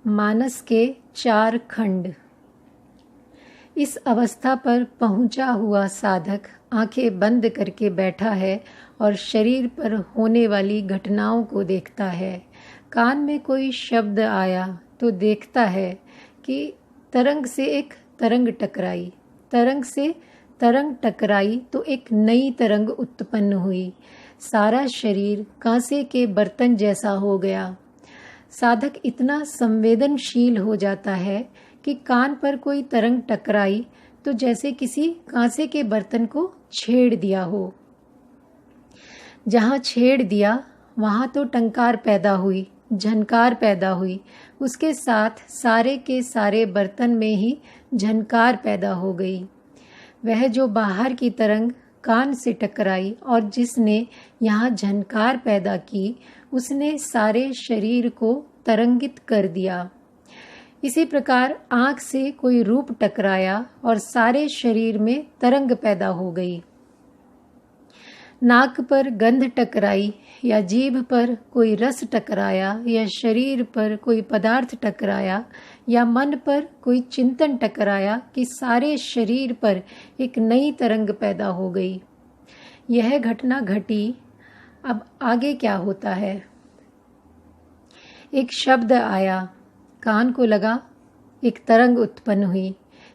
मानस के 4 खंड। इस अवस्था पर पहुंचा हुआ साधक आंखें बंद करके बैठा है और शरीर पर होने वाली घटनाओं को देखता है। कान में कोई शब्द आया तो देखता है कि तरंग से एक तरंग टकराई, तरंग से तरंग टकराई तो एक नई तरंग उत्पन्न हुई। सारा शरीर कांसे के बर्तन जैसा हो गया। साधक इतना संवेदनशील हो जाता है कि कान पर कोई तरंग टकराई तो जैसे किसी कांसे के बर्तन को छेड़ दिया हो। जहाँ छेड़ दिया वहाँ तो टंकार पैदा हुई, झनकार पैदा हुई। उसके साथ सारे के सारे बर्तन में ही झनकार पैदा हो गई। वह जो बाहर की तरंग कान से टकराई और जिसने यहाँ झनकार पैदा की, उसने सारे शरीर को तरंगित कर दिया। इसी प्रकार आँख से कोई रूप टकराया और सारे शरीर में तरंग पैदा हो गई। नाक पर गंध टकराई या जीभ पर कोई रस टकराया या शरीर पर कोई पदार्थ टकराया या मन पर कोई चिंतन टकराया कि सारे शरीर पर एक नई तरंग पैदा हो गई। यह घटना घटी। अब आगे क्या होता है? एक शब्द आया, कान को लगा, एक तरंग उत्पन्न हुई।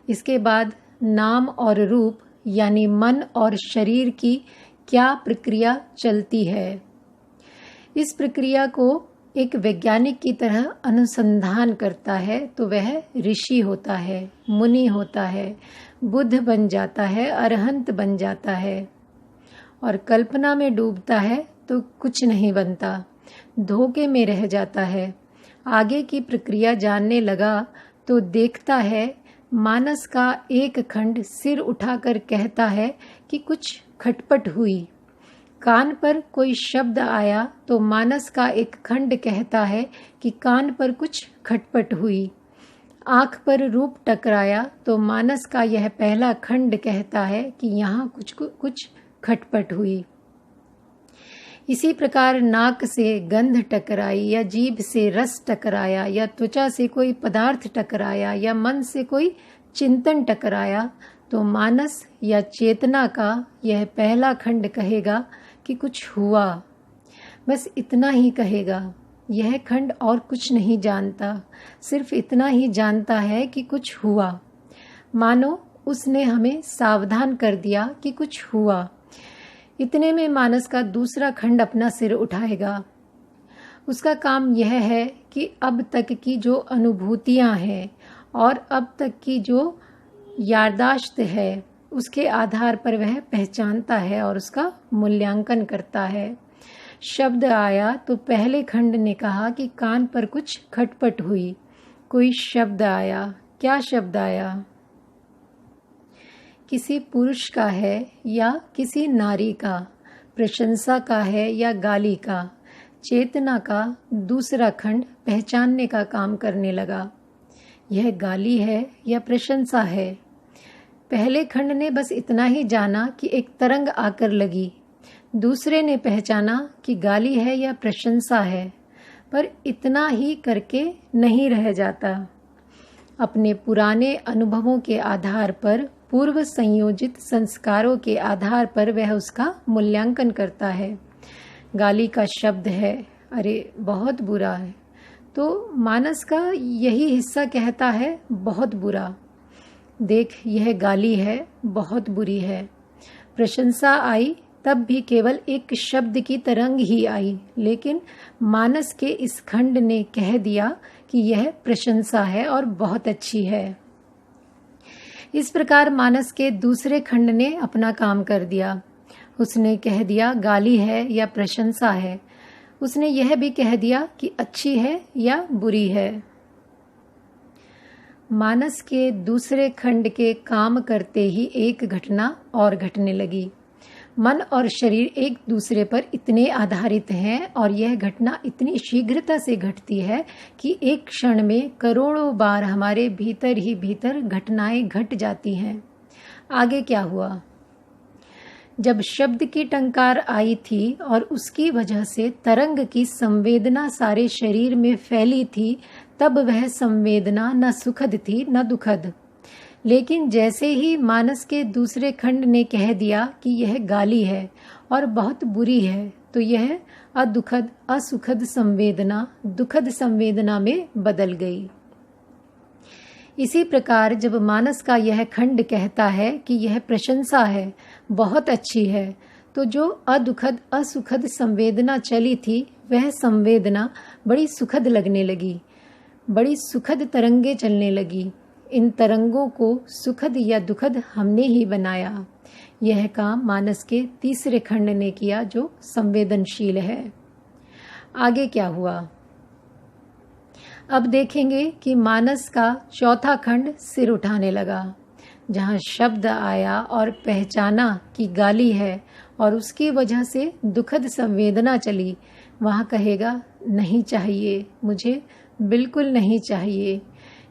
इसके बाद नाम और रूप यानी मन और शरीर की क्या प्रक्रिया चलती है। इस प्रक्रिया को एक वैज्ञानिक की तरह अनुसंधान करता है तो वह ऋषि होता है, मुनि होता है, बुद्ध बन जाता है, अरहंत बन जाता है। और कल्पना में डूबता है तो कुछ नहीं बनता, धोखे में रह जाता है। आगे की प्रक्रिया जानने लगा तो देखता है मानस का एक खंड सिर उठाकर कहता है कि कुछ खटपट हुई। कान पर कोई शब्द आया तो मानस का एक खंड कहता है कि कान पर कुछ खटपट हुई। आँख पर रूप टकराया तो मानस का यह पहला खंड कहता है कि यहाँ कुछ खटपट हुई। इसी प्रकार नाक से गंध टकराई या जीभ से रस टकराया या त्वचा से कोई पदार्थ टकराया या मन से कोई चिंतन टकराया तो मानस या चेतना का यह पहला खंड कहेगा कि कुछ हुआ। बस इतना ही कहेगा। यह खंड और कुछ नहीं जानता, सिर्फ इतना ही जानता है कि कुछ हुआ। मानो उसने हमें सावधान कर दिया कि कुछ हुआ। इतने में मानस का दूसरा खंड अपना सिर उठाएगा। उसका काम यह है कि अब तक की जो अनुभूतियां हैं और अब तक की जो याददाश्त है उसके आधार पर वह पहचानता है और उसका मूल्यांकन करता है। शब्द आया तो पहले खंड ने कहा कि कान पर कुछ खटपट हुई। कोई शब्द आया। क्या शब्द आया? किसी पुरुष का है या किसी नारी का, प्रशंसा का है या गाली का। चेतना का दूसरा खंड पहचानने का काम करने लगा। यह गाली है या प्रशंसा है। पहले खंड ने बस इतना ही जाना कि एक तरंग आकर लगी। दूसरे ने पहचाना कि गाली है या प्रशंसा है, पर इतना ही करके नहीं रह जाता। अपने पुराने अनुभवों के आधार पर, पूर्व संयोजित संस्कारों के आधार पर वह उसका मूल्यांकन करता है। गाली का शब्द है, अरे बहुत बुरा है, तो मानस का यही हिस्सा कहता है बहुत बुरा। देख, यह गाली है, बहुत बुरी है। प्रशंसा आई तब भी केवल एक शब्द की तरंग ही आई, लेकिन मानस के इस खंड ने कह दिया कि यह प्रशंसा है और बहुत अच्छी है। इस प्रकार मानस के दूसरे खंड ने अपना काम कर दिया। उसने कह दिया गाली है या प्रशंसा है। उसने यह भी कह दिया कि अच्छी है या बुरी है। मानस के दूसरे खंड के काम करते ही एक घटना और घटने लगी। मन और शरीर एक दूसरे पर इतने आधारित हैं और यह घटना इतनी शीघ्रता से घटती है कि एक क्षण में करोड़ों बार हमारे भीतर ही भीतर घटनाएं घट जाती हैं। आगे क्या हुआ? जब शब्द की टंकार आई थी और उसकी वजह से तरंग की संवेदना सारे शरीर में फैली थी, तब वह संवेदना न सुखद थी न दुखद। लेकिन जैसे ही मानस के दूसरे खंड ने कह दिया कि यह गाली है और बहुत बुरी है, तो यह अदुखद असुखद संवेदना दुखद संवेदना में बदल गई। इसी प्रकार जब मानस का यह खंड कहता है कि यह प्रशंसा है, बहुत अच्छी है, तो जो अदुखद असुखद संवेदना चली थी, वह संवेदना बड़ी सुखद लगने लगी, बड़ी सुखद तरंगे चलने लगी। इन तरंगों को सुखद या दुखद हमने ही बनाया। यह काम मानस के तीसरे खंड ने किया, जो संवेदनशील है। आगे क्या हुआ, अब देखेंगे कि मानस का चौथा खंड सिर उठाने लगा। जहाँ शब्द आया और पहचाना कि गाली है और उसकी वजह से दुखद संवेदना चली, वहाँ कहेगा नहीं चाहिए, मुझे बिल्कुल नहीं चाहिए,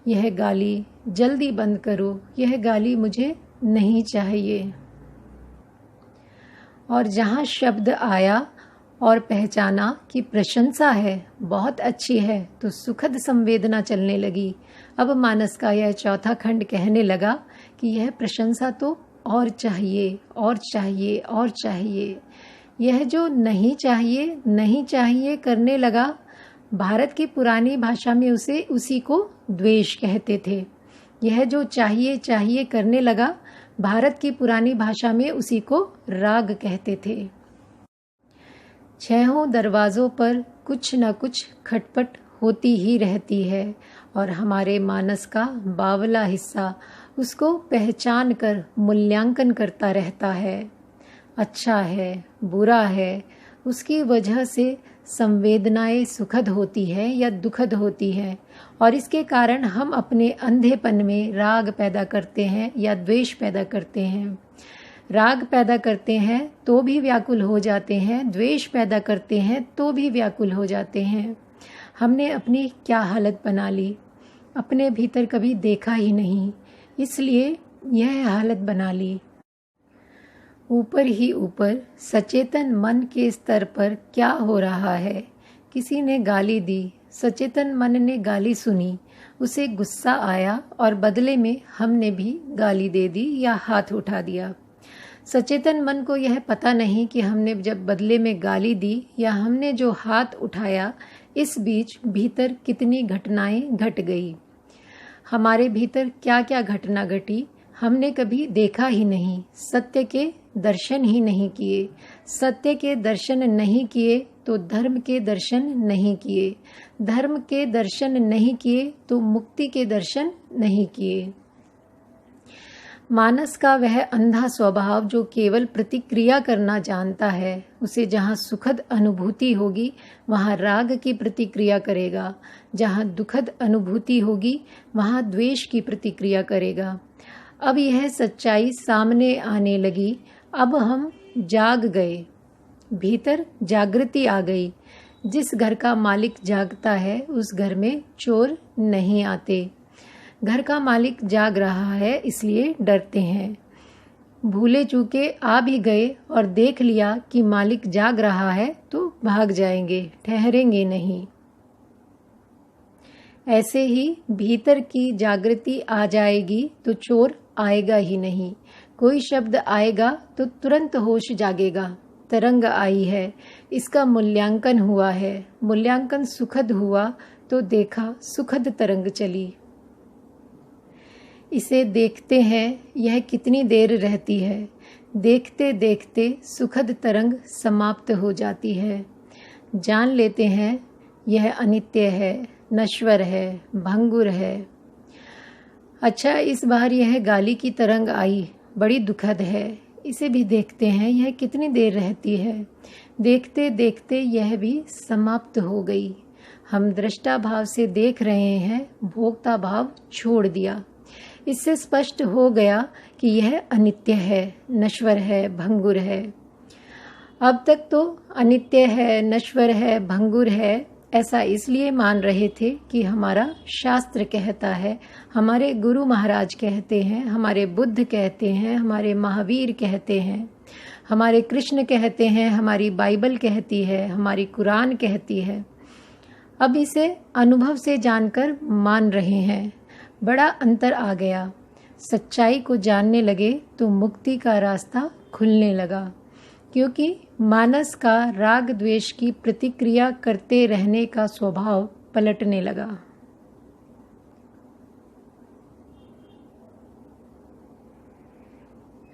यह गाली जल्दी बंद करो, यह गाली मुझे नहीं चाहिए। और जहाँ शब्द आया और पहचाना कि प्रशंसा है, बहुत अच्छी है, तो सुखद संवेदना चलने लगी। अब मानस का यह चौथा खंड कहने लगा कि यह प्रशंसा तो और चाहिए और चाहिए और चाहिए। यह जो नहीं चाहिए नहीं चाहिए करने लगा, भारत की पुरानी भाषा में उसी को द्वेष कहते थे। यह जो चाहिए चाहिए करने लगा, भारत की पुरानी भाषा में उसी को राग कहते थे। छहों दरवाजों पर कुछ न कुछ खटपट होती ही रहती है और हमारे मानस का बावला हिस्सा उसको पहचान कर मूल्यांकन करता रहता है। अच्छा है, बुरा है, उसकी वजह से संवेदनाएं सुखद होती है या दुखद होती है, और इसके कारण हम अपने अंधेपन में राग पैदा करते हैं या द्वेष पैदा करते हैं। राग पैदा करते हैं तो भी व्याकुल हो जाते हैं, द्वेष पैदा करते हैं तो भी व्याकुल हो जाते हैं। हमने अपनी क्या हालत बना ली, अपने भीतर कभी देखा ही नहीं, इसलिए यह हालत बना ली। ऊपर ही ऊपर सचेतन मन के स्तर पर क्या हो रहा है, किसी ने गाली दी, सचेतन मन ने गाली सुनी, उसे गुस्सा आया और बदले में हमने भी गाली दे दी या हाथ उठा दिया। सचेतन मन को यह पता नहीं कि हमने जब बदले में गाली दी या हमने जो हाथ उठाया, इस बीच भीतर कितनी घटनाएं घट गई। हमारे भीतर क्या क्या घटना घटी, हमने कभी देखा ही नहीं, सत्य के दर्शन ही नहीं किए। सत्य के दर्शन नहीं किए तो धर्म के दर्शन नहीं किए, धर्म के दर्शन नहीं किए तो मुक्ति के दर्शन नहीं किए। मानस का वह अंधा स्वभाव जो केवल प्रतिक्रिया करना जानता है, उसे जहाँ सुखद अनुभूति होगी वहाँ राग की प्रतिक्रिया करेगा, जहाँ दुखद अनुभूति होगी वहाँ द्वेष की प्रतिक्रिया करेगा। अब यह सच्चाई सामने आने लगी। अब हम जाग गए, भीतर जागृति आ गई। जिस घर का मालिक जागता है उस घर में चोर नहीं आते। घर का मालिक जाग रहा है इसलिए डरते हैं। भूले चूके आ भी गए और देख लिया कि मालिक जाग रहा है तो भाग जाएंगे, ठहरेंगे नहीं। ऐसे ही भीतर की जागृति आ जाएगी तो चोर आएगा ही नहीं। कोई शब्द आएगा तो तुरंत होश जागेगा, तरंग आई है, इसका मूल्यांकन हुआ है, मूल्यांकन सुखद हुआ तो देखा सुखद तरंग चली। इसे देखते हैं, यह कितनी देर रहती है, देखते देखते सुखद तरंग समाप्त हो जाती है। जान लेते हैं यह अनित्य है, नश्वर है, भंगुर है। अच्छा, इस बार यह गाली की तरंग आई, बड़ी दुखद है, इसे भी देखते हैं, यह कितनी देर रहती है। देखते देखते यह भी समाप्त हो गई। हम दृष्टा भाव से देख रहे हैं, भोक्ता भाव छोड़ दिया। इससे स्पष्ट हो गया कि यह अनित्य है, नश्वर है, भंगुर है। अब तक तो अनित्य है, नश्वर है, भंगुर है ऐसा इसलिए मान रहे थे कि हमारा शास्त्र कहता है, हमारे गुरु महाराज कहते हैं, हमारे बुद्ध कहते हैं, हमारे महावीर कहते हैं। हमारे कृष्ण कहते हैं, हमारी बाइबल कहती है, हमारी कुरान कहती है। अब इसे अनुभव से जानकर मान रहे हैं। बड़ा अंतर आ गया। सच्चाई को जानने लगे तो मुक्ति का रास्ता खुलने लगा, क्योंकि मानस का राग द्वेष की प्रतिक्रिया करते रहने का स्वभाव पलटने लगा।